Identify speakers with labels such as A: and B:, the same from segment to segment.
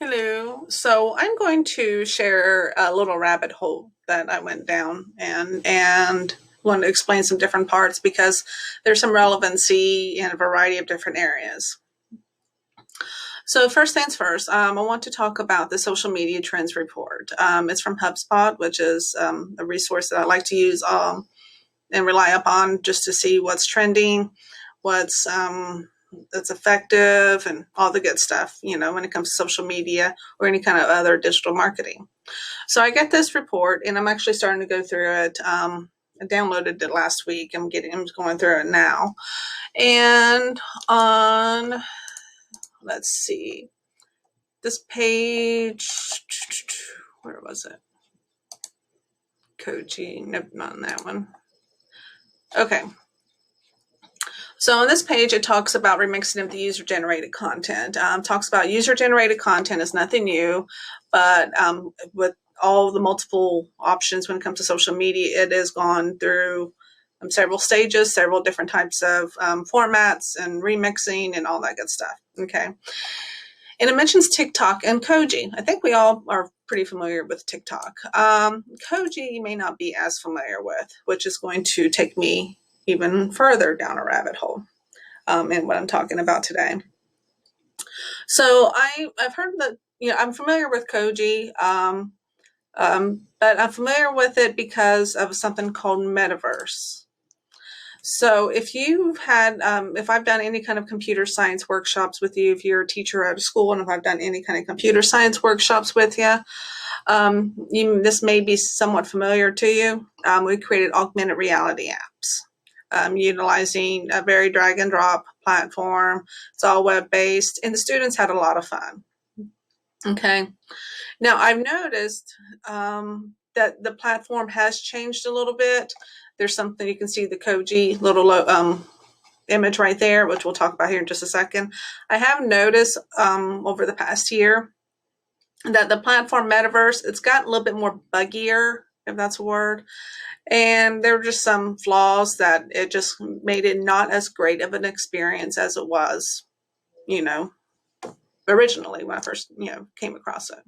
A: Hello. So I'm going to share a little rabbit hole that I went down and want to explain some different parts because there's some relevancy in a variety of different areas. So first things first, I want to talk about the social media trends report. It's from HubSpot, which is a resource that I like to use and rely upon just to see what's trending, what's that's effective, and all the good stuff, when it comes to social media or any kind of other digital marketing. So I get this report, and I'm actually starting to go through it. I downloaded it last week. I'm going through it now, and on let's see this page. Where was it? Koji. Nope, not on that one. Okay. So on this page, it talks about remixing of the user-generated content. Talks about user-generated content is nothing new, but with all the multiple options when it comes to social media, it has gone through several stages, several different types of formats and remixing and all that good stuff. Okay. And it mentions TikTok and Koji. I think we all are pretty familiar with TikTok. Koji you may not be as familiar with, which is going to take me even further down a rabbit hole in what I'm talking about today. So I've heard that, I'm familiar with Koji, but I'm familiar with it because of something called Metaverse. So if I've done any kind of computer science workshops with you, if you're a teacher at a school, and if I've done any kind of computer science workshops with you, this may be somewhat familiar to you. We created augmented reality apps. Utilizing a very drag and drop platform. It's all web based, and the students had a lot of fun. Okay. Now I've noticed that the platform has changed a little bit. There's something you can see the Koji little image right there, which we'll talk about here in just a second. I have noticed over the past year that the platform Metaverse, it's gotten a little bit more buggier, if that's a word. And there were just some flaws that it just made it not as great of an experience as it was, originally when I first, came across it.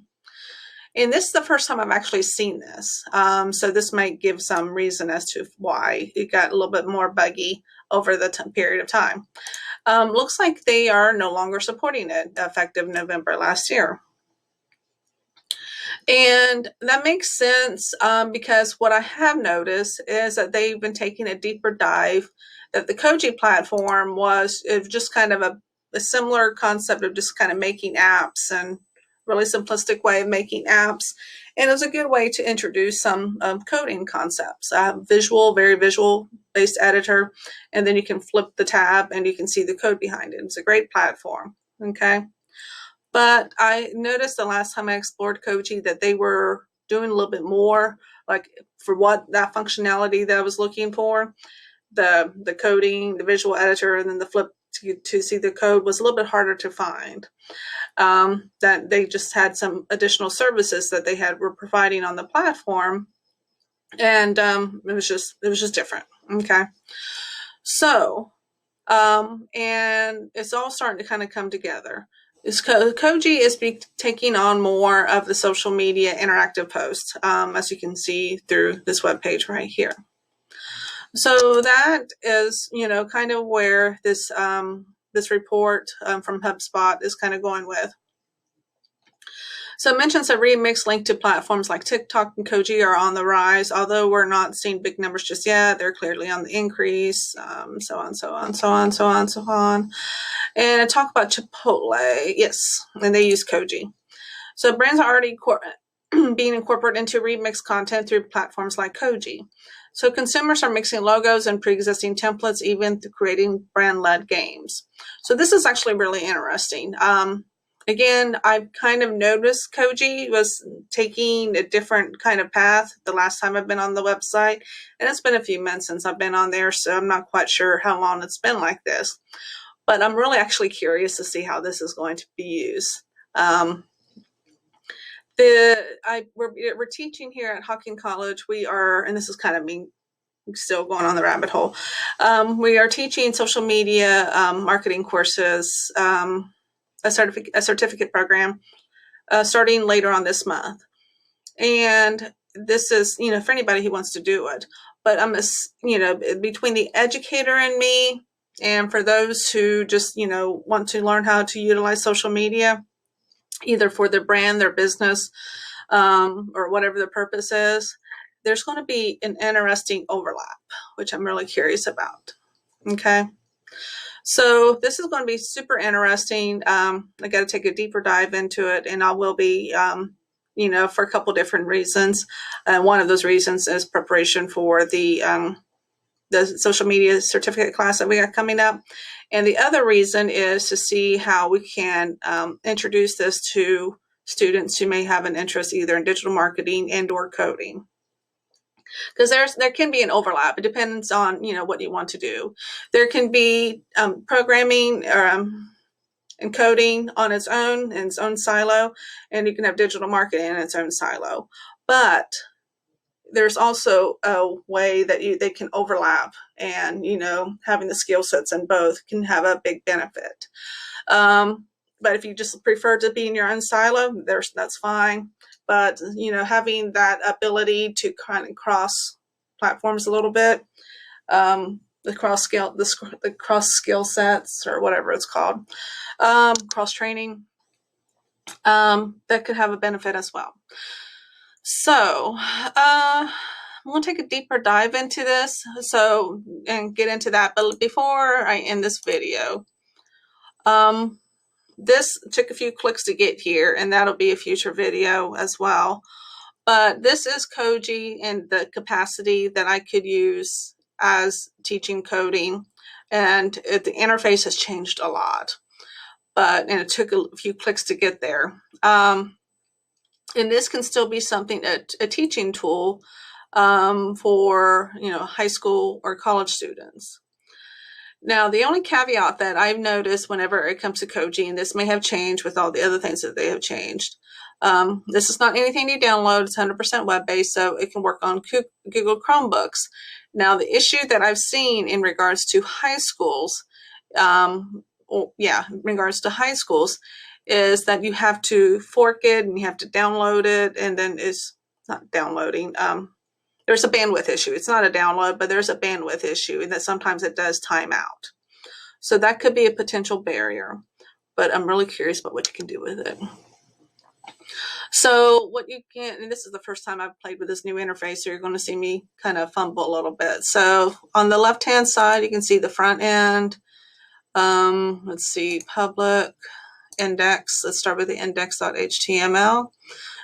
A: And this is the first time I've actually seen this. So this might give some reason as to why it got a little bit more buggy over the period of time. Looks like they are no longer supporting it effective November last year. And that makes sense because what I have noticed is that they've been taking a deeper dive. That the Koji platform was just kind of a similar concept of just kind of making apps and really simplistic way of making apps. And it was a good way to introduce some coding concepts. Very visual based editor. And then you can flip the tab and you can see the code behind it. It's a great platform. Okay. But I noticed the last time I explored Koji that they were doing a little bit more, like for what that functionality that I was looking for, the coding, the visual editor, and then the flip to see the code was a little bit harder to find. That they just had some additional services that were providing on the platform, and it was just different. Okay, so and it's all starting to kind of come together. Koji is taking on more of the social media interactive posts, as you can see through this webpage right here. So that is, kind of where this report from HubSpot is kind of going with. So it mentions that remix linked to platforms like TikTok and Koji are on the rise, although we're not seeing big numbers just yet. They're clearly on the increase, so on, so on, so on, so on, so on. And I talk about Chipotle, yes, and they use Koji. So brands are already being incorporated into remix content through platforms like Koji. So consumers are mixing logos and pre-existing templates, even through creating brand-led games. So this is actually really interesting. Again, I've kind of noticed Koji was taking a different kind of path the last time I've been on the website. And it's been a few months since I've been on there, so I'm not quite sure how long it's been like this. But I'm really actually curious to see how this is going to be used. We're teaching here at Hawking College. We are, and this is kind of me still going on the rabbit hole. We are teaching social media marketing courses, a certificate program starting later on this month. And this is, for anybody who wants to do it. But between the educator and me, and for those who just, want to learn how to utilize social media, either for their brand, their business, or whatever the purpose is, there's going to be an interesting overlap, which I'm really curious about. Okay. So this is going to be super interesting. I got to take a deeper dive into it, and I will be, for a couple different reasons. One of those reasons is preparation for the social media certificate class that we got coming up. And the other reason is to see how we can introduce this to students who may have an interest either in digital marketing and or coding. Because there can be an overlap. It depends on, what you want to do. There can be programming or and coding on its own, in its own silo, and you can have digital marketing in its own silo. But there's also a way that they can overlap, and having the skill sets in both can have a big benefit. But if you just prefer to be in your own silo, that's fine. But having that ability to kind of cross platforms a little bit, the cross skill sets, or whatever it's called, cross training, that could have a benefit as well. So I'm going to take a deeper dive into this, and get into that. But before I end this video, this took a few clicks to get here, and that'll be a future video as well. But this is Koji in the capacity that I could use as teaching coding, and the interface has changed a lot. And it took a few clicks to get there. And this can still be something, a teaching tool for high school or college students. Now, the only caveat that I've noticed whenever it comes to Koji, and this may have changed with all the other things that they have changed, this is not anything you download. It's 100% web-based, so it can work on Google Chromebooks. Now, the issue that I've seen in regards to high schools, in regards to high schools, is that you have to fork it and you have to download it, and then it's not downloading. There's a bandwidth issue. It's not a download, but there's a bandwidth issue, and that sometimes it does time out. So that could be a potential barrier, but I'm really curious about what you can do with it. So what you can, and this is the first time I've played with this new interface, so you're going to see me kind of fumble a little bit. So on the left-hand side, you can see the front end. Let's see, public index. Let's start with the index.html.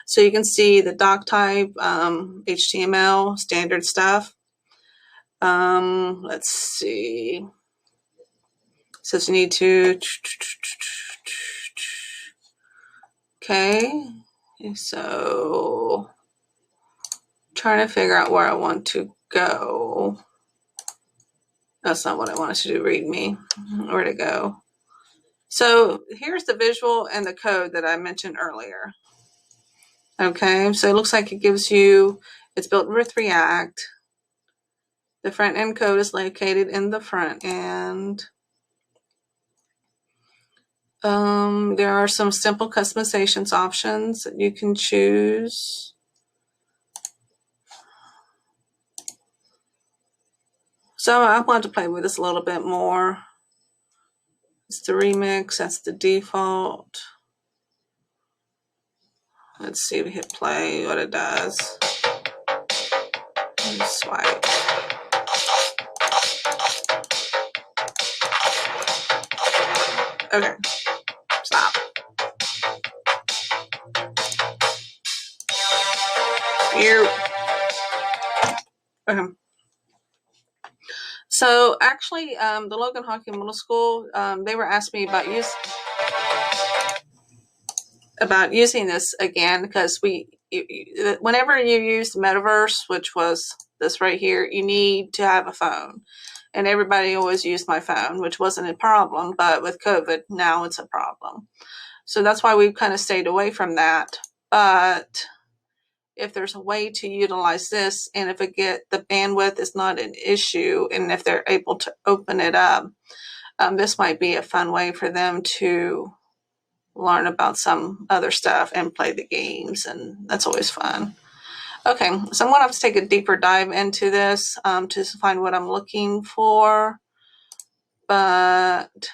A: So you can see the doc type, HTML, standard stuff. Let's see. Says you need to. Okay. So trying to figure out where I want to go. That's not what I wanted to do. Read me. Where to go? So here's the visual and the code that I mentioned earlier. Okay, so it looks like it gives you, it's built with React. The front end code is located in the front end. There are some simple customizations options that you can choose. So I want to play with this a little bit more. It's the remix, that's the default. Let's see if we hit play, what it does. Swipe. Okay, stop. Here. Okay. So actually, the Logan Hockey Middle School, they were asking me about using this again, because whenever you use Metaverse, which was this right here, you need to have a phone. And everybody always used my phone, which wasn't a problem, but with COVID, now it's a problem. So that's why we've kind of stayed away from that. But if there's a way to utilize this, and if the bandwidth is not an issue, and if they're able to open it up, this might be a fun way for them to learn about some other stuff and play the games, and that's always fun. Okay, so I'm going to have to take a deeper dive into this to find what I'm looking for, but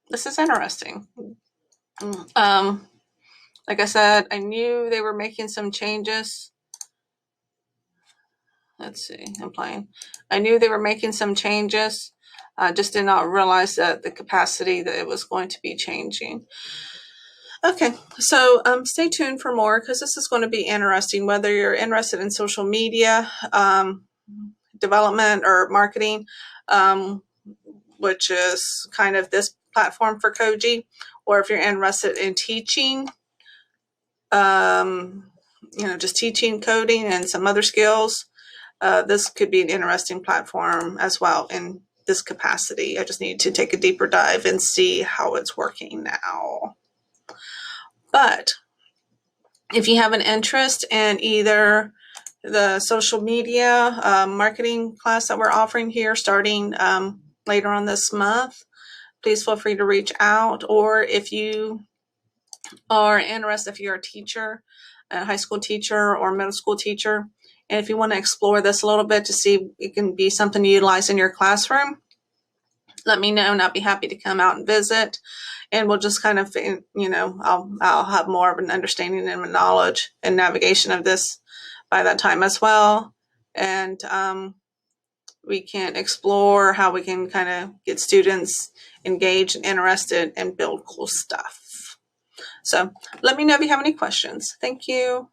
A: this is interesting. Like I said, I knew they were making some changes. Let's see, I'm playing. I knew they were making some changes. Just did not realize that the capacity that it was going to be changing. Okay, so stay tuned for more because this is going to be interesting. Whether you're interested in social media development or marketing, which is kind of this platform for Koji, or if you're interested in teaching, just teaching coding and some other skills, this could be an interesting platform as well in this capacity. I just need to take a deeper dive and see how it's working now. But if you have an interest in either the social media marketing class that we're offering here starting later on this month, please feel free to reach out. Or if you are interested, if you're a teacher, a high school teacher or middle school teacher, and if you want to explore this a little bit to see if it can be something you utilize in your classroom, let me know and I'll be happy to come out and visit. And we'll just kind of, I'll have more of an understanding and knowledge and navigation of this by that time as well. And we can explore how we can kind of get students engaged and interested and build cool stuff. So let me know if you have any questions. Thank you.